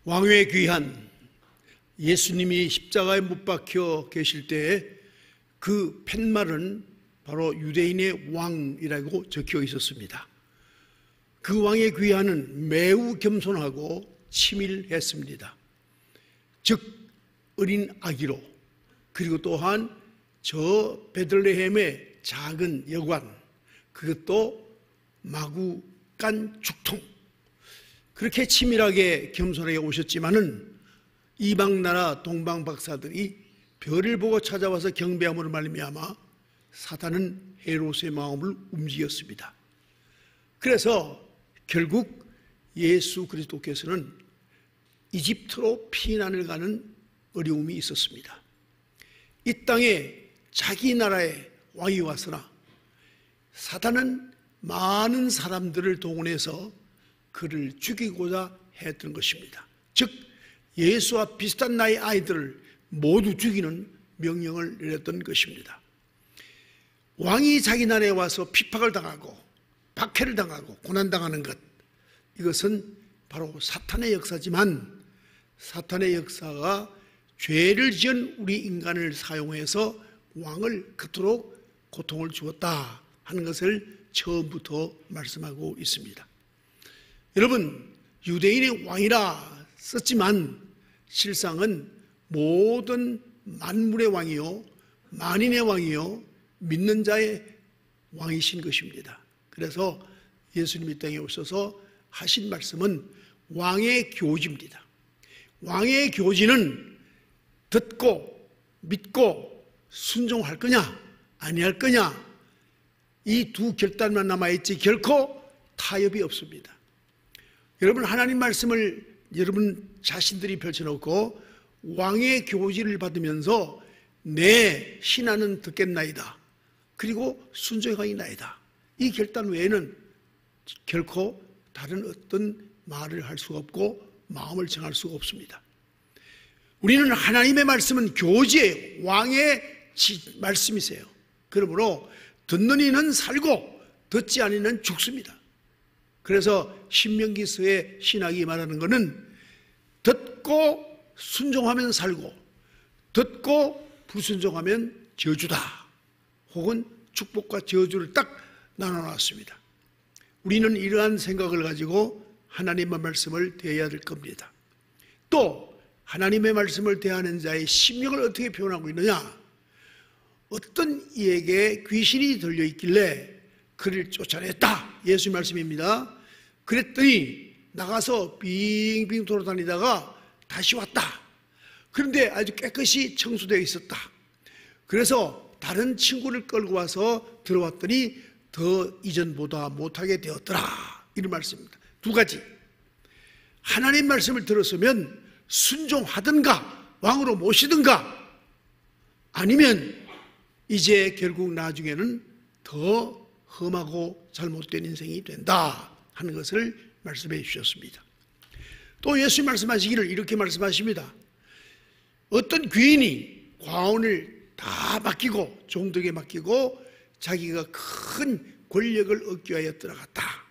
왕의 귀한 예수님이 십자가에 못 박혀 계실 때에 그 팻말은 바로 유대인의 왕이라고 적혀 있었습니다. 그 왕의 귀환은 매우 겸손하고 치밀했습니다. 즉 어린 아기로, 그리고 또한 저 베들레헴의 작은 여관, 그것도 마구 깐 죽통, 그렇게 치밀하게 겸손하게 오셨지만은 이방 나라 동방 박사들이 별을 보고 찾아와서 경배함으로 말미암아 사단은 헤롯의 마음을 움직였습니다. 그래서 결국 예수 그리스도께서는 이집트로 피난을 가는 어려움이 있었습니다. 이 땅에 자기 나라의 왕이 왔으나 사단은 많은 사람들을 동원해서 그를 죽이고자 했던 것입니다. 즉 예수와 비슷한 나이의 아이들을 모두 죽이는 명령을 내렸던 것입니다. 왕이 자기 나라에 와서 핍박을 당하고 박해를 당하고 고난당하는 것, 이것은 바로 사탄의 역사지만 사탄의 역사가 죄를 지은 우리 인간을 사용해서 왕을 그토록 고통을 주었다 하는 것을 처음부터 말씀하고 있습니다. 여러분, 유대인의 왕이라 썼지만 실상은 모든 만물의 왕이요 만인의 왕이요 믿는 자의 왕이신 것입니다. 그래서 예수님이 땅에 오셔서 하신 말씀은 왕의 교지입니다. 왕의 교지는 듣고 믿고 순종할 거냐 아니할 거냐, 이 두 결단만 남아있지 결코 타협이 없습니다. 여러분, 하나님 말씀을 여러분 자신들이 펼쳐놓고 왕의 교지를 받으면서 내 신하는 듣겠나이다, 그리고 순종하이나이다, 이 결단 외에는 결코 다른 어떤 말을 할 수가 없고 마음을 정할 수가 없습니다. 우리는 하나님의 말씀은 교지예요. 왕의 말씀이세요. 그러므로 듣는 이는 살고 듣지 않는 이는 죽습니다. 그래서 신명기서의 신학이 말하는 것은 듣고 순종하면 살고 듣고 불순종하면 저주다, 혹은 축복과 저주를 딱 나눠놨습니다. 우리는 이러한 생각을 가지고 하나님의 말씀을 대해야 될 겁니다. 또 하나님의 말씀을 대하는 자의 심령을 어떻게 표현하고 있느냐, 어떤 이에게 귀신이 들려있길래 그를 쫓아냈다, 예수의 말씀입니다. 그랬더니 나가서 빙빙 돌아다니다가 다시 왔다. 그런데 아주 깨끗이 청소되어 있었다. 그래서 다른 친구를 끌고 와서 들어왔더니 더 이전보다 못하게 되었더라, 이런 말씀입니다. 두 가지, 하나님 말씀을 들었으면 순종하든가 왕으로 모시든가, 아니면 이제 결국 나중에는 더 험하고 잘못된 인생이 된다 하는 것을 말씀해 주셨습니다. 또 예수님 말씀하시기를 이렇게 말씀하십니다. 어떤 귀인이 과원을 다 맡기고 종들에게 맡기고 자기가 큰 권력을 얻기 위하여 들어갔다.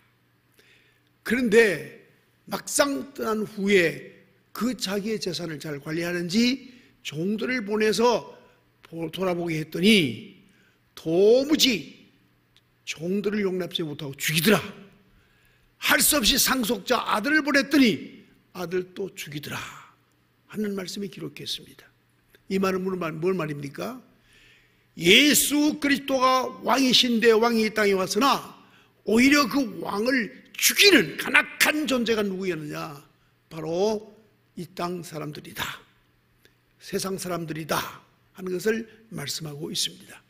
그런데 막상 떠난 후에 그 자기의 재산을 잘 관리하는지 종들을 보내서 돌아보게 했더니 도무지 종들을 용납지 못하고 죽이더라. 할 수 없이 상속자 아들을 보냈더니 아들도 죽이더라 하는 말씀이 기록했습니다. 이 말은 뭘 말입니까? 예수 그리스도가 왕이신데 왕이 이 땅에 왔으나 오히려 그 왕을 죽이는 간악한 존재가 누구였느냐, 바로 이 땅 사람들이다, 세상 사람들이다 하는 것을 말씀하고 있습니다.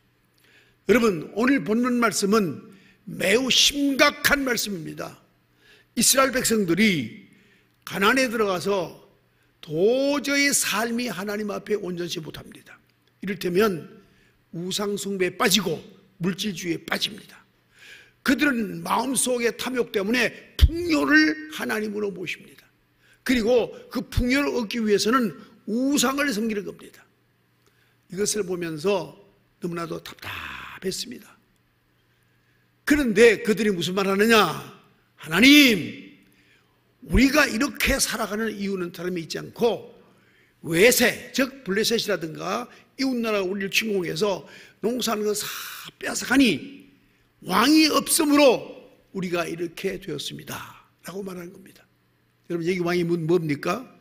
여러분, 오늘 본문 말씀은 매우 심각한 말씀입니다. 이스라엘 백성들이 가나안에 들어가서 도저히 삶이 하나님 앞에 온전치 못합니다. 이를테면 우상숭배에 빠지고 물질주의에 빠집니다. 그들은 마음속의 탐욕 때문에 풍요를 하나님으로 모십니다. 그리고 그 풍요를 얻기 위해서는 우상을 섬기는 겁니다. 이것을 보면서 너무나도 답답했습니다. 그런데 그들이 무슨 말 하느냐, 하나님, 우리가 이렇게 살아가는 이유는 다름이 있지 않고 외세, 즉 블레셋이라든가 이웃나라 우리를 침공해서 농사하는 거 다 빼앗아가니 왕이 없으므로 우리가 이렇게 되었습니다 라고 말하는 겁니다. 여러분, 여기 왕이 뭡니까?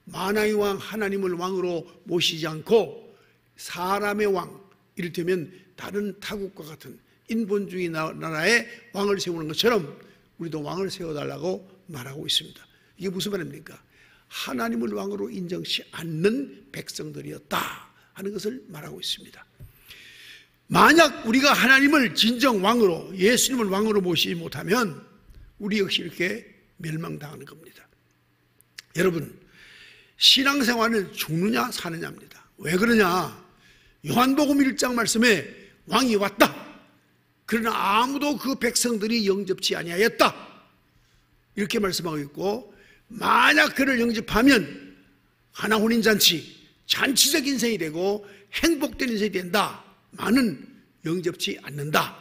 만왕의 왕 하나님을 왕으로 모시지 않고 사람의 왕, 이를테면 다른 타국과 같은 인본주의 나라의 왕을 세우는 것처럼 우리도 왕을 세워달라고 말하고 있습니다. 이게 무슨 말입니까? 하나님을 왕으로 인정치 않는 백성들이었다 하는 것을 말하고 있습니다. 만약 우리가 하나님을 진정 왕으로, 예수님을 왕으로 모시지 못하면 우리 역시 이렇게 멸망당하는 겁니다. 여러분, 신앙생활은 죽느냐 사느냐입니다. 왜 그러냐? 요한복음 1장 말씀에 왕이 왔다, 그러나 아무도 그 백성들이 영접치 아니하였다 이렇게 말씀하고 있고, 만약 그를 영접하면 하나혼인잔치, 잔치적 인생이 되고 행복된 인생이 된다. 많은 영접치 않는다.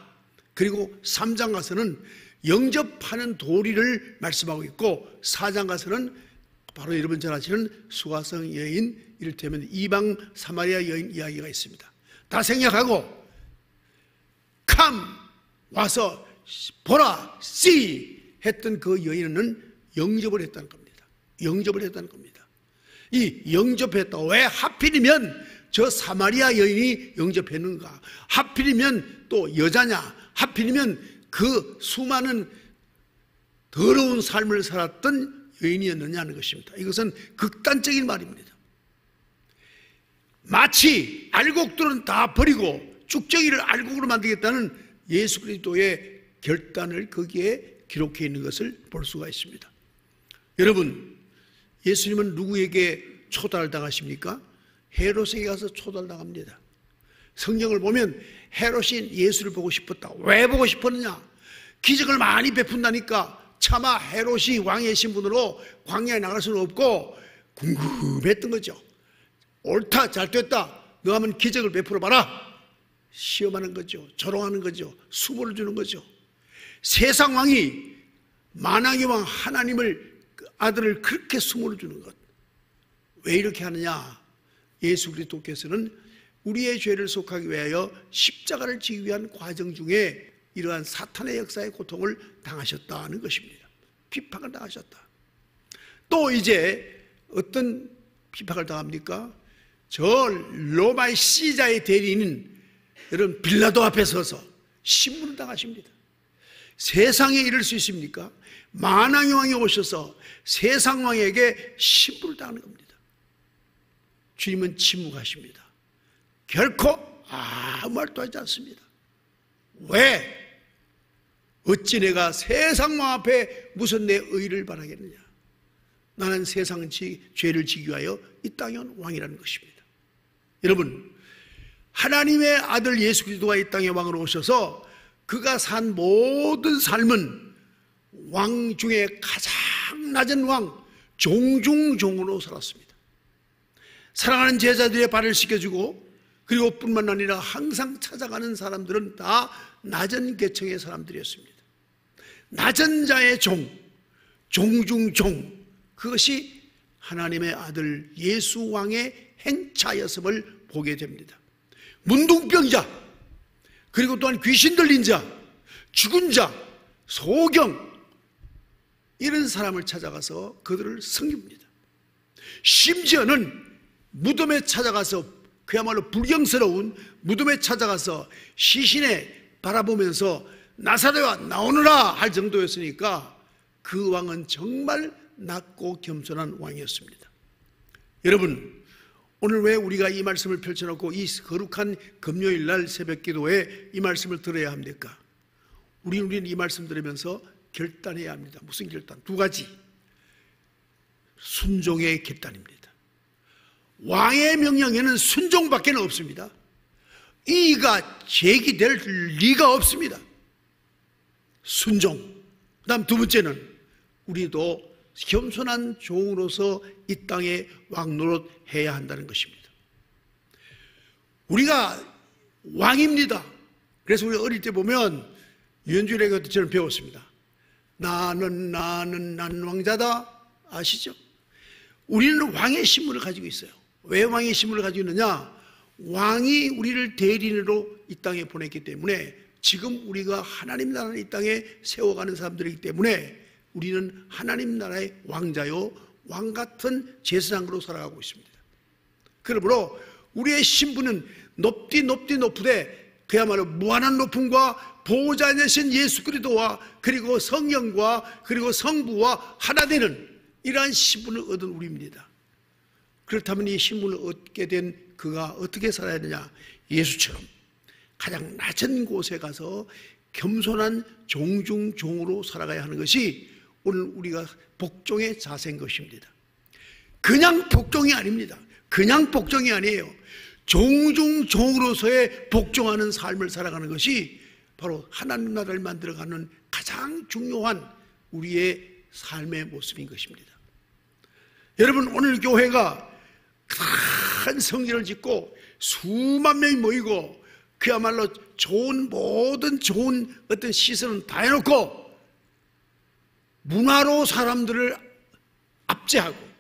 그리고 3장 가서는 영접하는 도리를 말씀하고 있고, 4장 가서는 바로 여러분 잘 아시는 수가성 여인, 이를테면 이방 사마리아 여인 이야기가 있습니다. 다 생략하고 come 와서 보라 see 했던 그 여인은 영접을 했다는 겁니다. 영접을 했다는 겁니다. 이 영접했다. 왜 하필이면 저 사마리아 여인이 영접했는가? 하필이면 또 여자냐? 하필이면 그 수많은 더러운 삶을 살았던 여인이었느냐는 것입니다. 이것은 극단적인 말입니다. 마치 알곡들은 다 버리고 쭉정이를 알곡으로 만들겠다는 예수 그리스도의 결단을 거기에 기록해 있는 것을 볼 수가 있습니다. 여러분, 예수님은 누구에게 초달을 당하십니까? 헤롯에게 가서 초달을 당합니다. 성경을 보면 헤롯이 예수를 보고 싶었다. 왜 보고 싶었느냐? 기적을 많이 베푼다니까 차마 헤롯이 왕의 신분으로 광야에 나갈 수는 없고 궁금했던 거죠. 옳다, 잘 됐다, 너 하면 기적을 베풀어 봐라. 시험하는 거죠. 조롱하는 거죠. 수모를 주는 거죠. 세상 왕이 만왕의 왕 하나님을, 아들을 그렇게 수모를 주는 것, 왜 이렇게 하느냐? 예수 그리스도께서는 우리의 죄를 속하기 위하여 십자가를 지기 위한 과정 중에 이러한 사탄의 역사의 고통을 당하셨다는 것입니다. 비판을 당하셨다. 또 이제 어떤 비판을 당합니까? 저 로마의 시자의 대리인은 여러분 빌라도 앞에 서서 신문을 당하십니다. 세상에 이럴 수 있습니까? 만왕의 왕이 오셔서 세상 왕에게 신문을 당하는 겁니다. 주님은 침묵하십니다. 결코 아무 말도 하지 않습니다. 왜? 어찌 내가 세상 왕 앞에 무슨 내 의를 바라겠느냐? 나는 세상 죄를 지기 위하여 이 땅에 온 왕이라는 것입니다. 여러분, 하나님의 아들 예수 그리스도가 이 땅에 왕으로 오셔서 그가 산 모든 삶은 왕 중에 가장 낮은 왕, 종중종으로 살았습니다. 사랑하는 제자들의 발을 씻겨주고, 그리고 뿐만 아니라 항상 찾아가는 사람들은 다 낮은 계층의 사람들이었습니다. 낮은 자의 종, 종중종, 그것이 하나님의 아들 예수 왕의 행차였음을 보게 됩니다. 문둥병자, 그리고 또한 귀신 들린 자, 죽은 자, 소경, 이런 사람을 찾아가서 그들을 섬깁니다. 심지어는 무덤에 찾아가서, 그야말로 불경스러운 무덤에 찾아가서 시신에 바라보면서 나사렛아 나오너라 할 정도였으니까 그 왕은 정말 낮고 겸손한 왕이었습니다. 여러분, 오늘 왜 우리가 이 말씀을 펼쳐놓고 이 거룩한 금요일 날 새벽 기도에 이 말씀을 들어야 합니까? 우리는 이 말씀 들으면서 결단해야 합니다. 무슨 결단? 두 가지. 순종의 결단입니다. 왕의 명령에는 순종밖에 없습니다. 이의가 제기될 리가 없습니다. 순종. 그 다음 두 번째는 우리도 겸손한 종으로서 이 땅에 왕노릇해야 한다는 것입니다. 우리가 왕입니다. 그래서 우리 어릴 때 보면 유현주의 것처럼 배웠습니다. 나는 왕자다. 아시죠? 우리는 왕의 신분을 가지고 있어요. 왜 왕의 신분을 가지고 있느냐? 왕이 우리를 대리인으로 이 땅에 보냈기 때문에, 지금 우리가 하나님 나라를 이 땅에 세워가는 사람들이기 때문에 우리는 하나님 나라의 왕자요, 왕 같은 제사장으로 살아가고 있습니다. 그러므로 우리의 신분은 높되 그야말로 무한한 높음과 보호자 되신 예수 그리스도와 그리고 성령과 그리고 성부와 하나 되는 이러한 신분을 얻은 우리입니다. 그렇다면 이 신분을 얻게 된 그가 어떻게 살아야 되냐? 예수처럼 가장 낮은 곳에 가서 겸손한 종중종으로 살아가야 하는 것이 오늘 우리가 복종의 자세인 것입니다. 그냥 복종이 아닙니다. 그냥 복종이 아니에요. 종중종으로서의 복종하는 삶을 살아가는 것이 바로 하나님 나라를 만들어가는 가장 중요한 우리의 삶의 모습인 것입니다. 여러분, 오늘 교회가 큰 성전을 짓고 수만 명이 모이고 그야말로 모든 좋은 어떤 시설은 다 해놓고 문화로 사람들을 압제하고,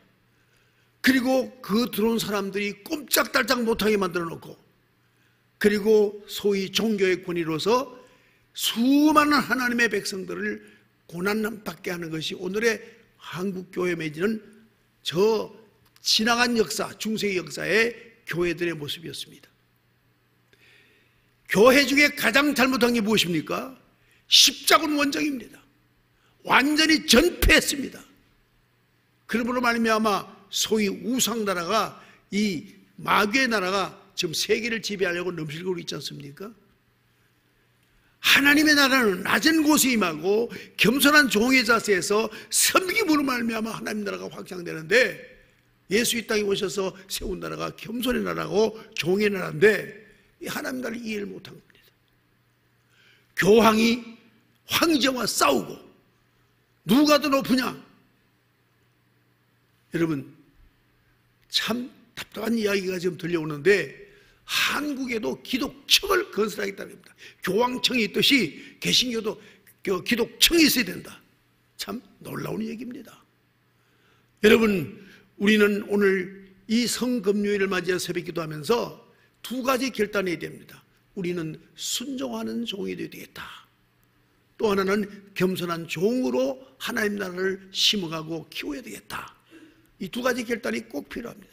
그리고 그 들어온 사람들이 꼼짝달짝 못하게 만들어 놓고, 그리고 소위 종교의 권위로서 수많은 하나님의 백성들을 고난받게 하는 것이 오늘의 한국교회 매지는 저 지나간 역사, 중세의 역사의 교회들의 모습이었습니다. 교회 중에 가장 잘못한 게 무엇입니까? 십자군 원정입니다. 완전히 전폐했습니다. 그러므로 말미암아 소위 우상나라가, 이 마귀의 나라가 지금 세계를 지배하려고 넘실고 있지 않습니까? 하나님의 나라는 낮은 곳에 임하고 겸손한 종의 자세에서 섬김으로 말미암아 하나님 나라가 확장되는데, 예수 이 땅에 오셔서 세운 나라가 겸손의 나라고 종의 나라인데 이 하나님 나라를 이해를 못한 겁니다. 교황이 황제와 싸우고 누가 더 높으냐? 여러분, 참 답답한 이야기가 지금 들려오는데, 한국에도 기독청을 건설하겠다는 겁니다. 교황청이 있듯이 개신교도 기독청이 있어야 된다. 참 놀라운 얘기입니다. 여러분, 우리는 오늘 이 성금요일을 맞이해서 새벽 기도하면서 두 가지 결단해야 됩니다. 우리는 순종하는 종이 되겠다. 또 하나는 겸손한 종으로 하나님 나라를 심어가고 키워야 되겠다. 이 두 가지 결단이 꼭 필요합니다.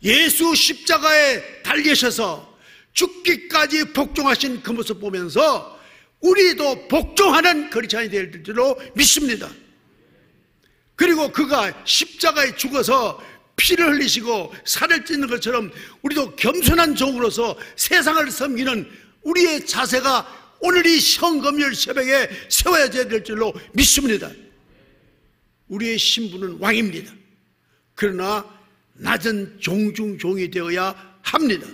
예수 십자가에 달리셔서 죽기까지 복종하신 그 모습 보면서 우리도 복종하는 그리스도인이 될 줄로 믿습니다. 그리고 그가 십자가에 죽어서 피를 흘리시고 살을 찢는 것처럼 우리도 겸손한 종으로서 세상을 섬기는 우리의 자세가 오늘 이 성금요일 새벽에 세워야 될 줄로 믿습니다. 우리의 신분은 왕입니다. 그러나 낮은 종중종이 되어야 합니다.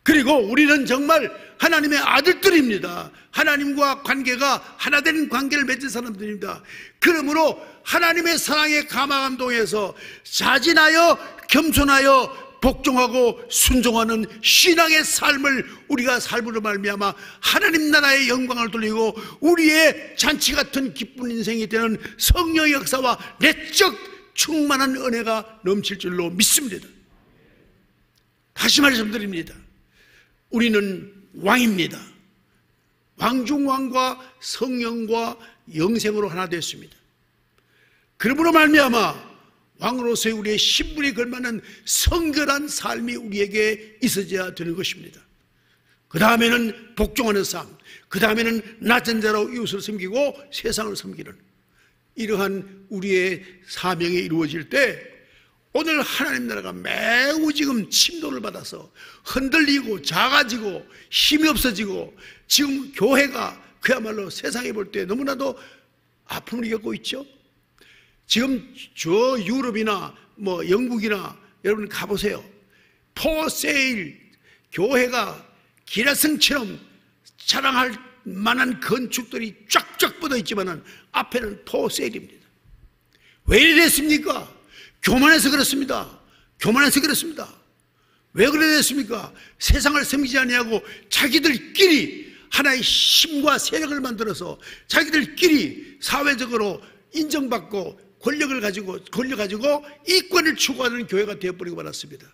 그리고 우리는 정말 하나님의 아들들입니다. 하나님과 관계가 하나 되는 관계를 맺은 사람들입니다. 그러므로 하나님의 사랑에 감화감동해서 자진하여 겸손하여 복종하고 순종하는 신앙의 삶을 우리가 삶으로 말미암아 하나님 나라의 영광을 돌리고 우리의 잔치 같은 기쁜 인생이 되는 성령의 역사와 내적 충만한 은혜가 넘칠 줄로 믿습니다. 다시 말씀드립니다. 우리는 왕입니다. 왕중왕과 성령과 영생으로 하나 됐습니다. 그러므로 말미암아 왕으로서의 우리의 신분에 걸맞는 성결한 삶이 우리에게 있어져야 되는 것입니다. 그 다음에는 복종하는 삶, 그 다음에는 낮은 자로 이웃을 섬기고 세상을 섬기는 이러한 우리의 사명이 이루어질 때, 오늘 하나님 나라가 매우 지금 침노를 받아서 흔들리고 작아지고 힘이 없어지고, 지금 교회가 그야말로 세상에 볼 때 너무나도 아픔을 겪고 있죠. 지금 저 유럽이나 뭐 영국이나 여러분 가보세요. 포세일 교회가 기라성처럼 자랑할 만한 건축들이 쫙쫙 뻗어 있지만은 앞에는 포세일입니다. 왜 이랬습니까? 교만해서 그렇습니다. 교만해서 그렇습니다. 왜 그래 됐습니까? 세상을 섬기지 아니하고 자기들끼리 하나의 힘과 세력을 만들어서 자기들끼리 사회적으로 인정받고 권력을 가지고 이권을 추구하는 교회가 되어버리고 말았습니다.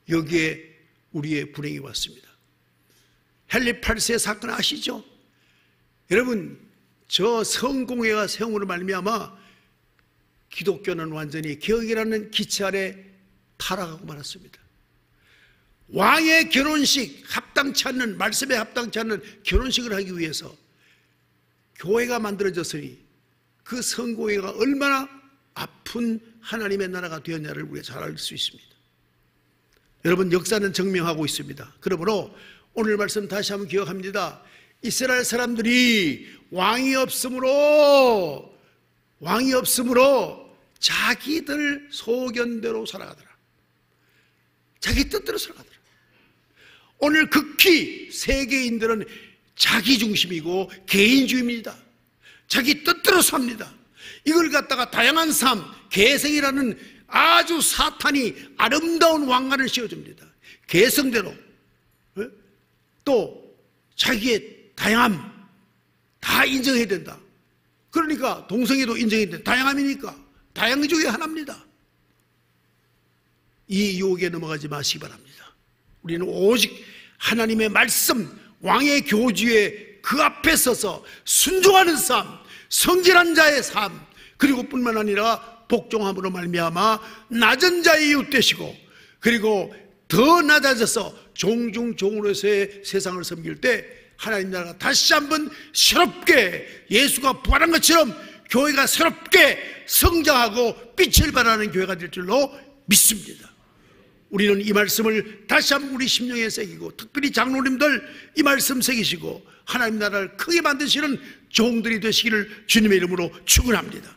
여기에 우리의 불행이 왔습니다. 헨리 8세 사건 아시죠? 여러분, 저 성공회가 세움으로 말미암아 기독교는 완전히 개혁이라는 기체 아래 타락하고 말았습니다. 왕의 결혼식, 합당치 않는, 말씀에 합당치 않는 결혼식을 하기 위해서 교회가 만들어졌으니 그 성공회가 얼마나 아픈 하나님의 나라가 되었냐를 우리가 잘 알 수 있습니다. 여러분, 역사는 증명하고 있습니다. 그러므로 오늘 말씀 다시 한번 기억합니다. 이스라엘 사람들이 왕이 없으므로 자기들 소견대로 살아가더라. 자기 뜻대로 살아가더라. 오늘 극히 세계인들은 자기 중심이고 개인주의입니다. 자기 뜻대로 삽니다. 이걸 갖다가 다양한 삶, 개성이라는 아주 사탄이 아름다운 왕관을 씌워줍니다. 개성대로. 또 자기의 다양함 다 인정해야 된다. 그러니까 동성애도 인정해야 된다. 다양함이니까 다양주의 하나입니다. 이 유혹에 넘어가지 마시기 바랍니다. 우리는 오직 하나님의 말씀, 왕의 교주의 그 앞에 서서 순종하는 삶, 성질한 자의 삶, 그리고 뿐만 아니라 복종함으로 말미암아 낮은 자의 이웃 되시고, 그리고 더 낮아져서 종중 종으로서의 세상을 섬길 때 하나님 나라가 다시 한번 새롭게 예수가 부활한 것처럼 교회가 새롭게 성장하고 빛을 발하는 교회가 될 줄로 믿습니다. 우리는 이 말씀을 다시 한번 우리 심령에 새기고, 특별히 장로님들 이 말씀 새기시고 하나님 나라를 크게 만드시는 종들이 되시기를 주님의 이름으로 축원합니다.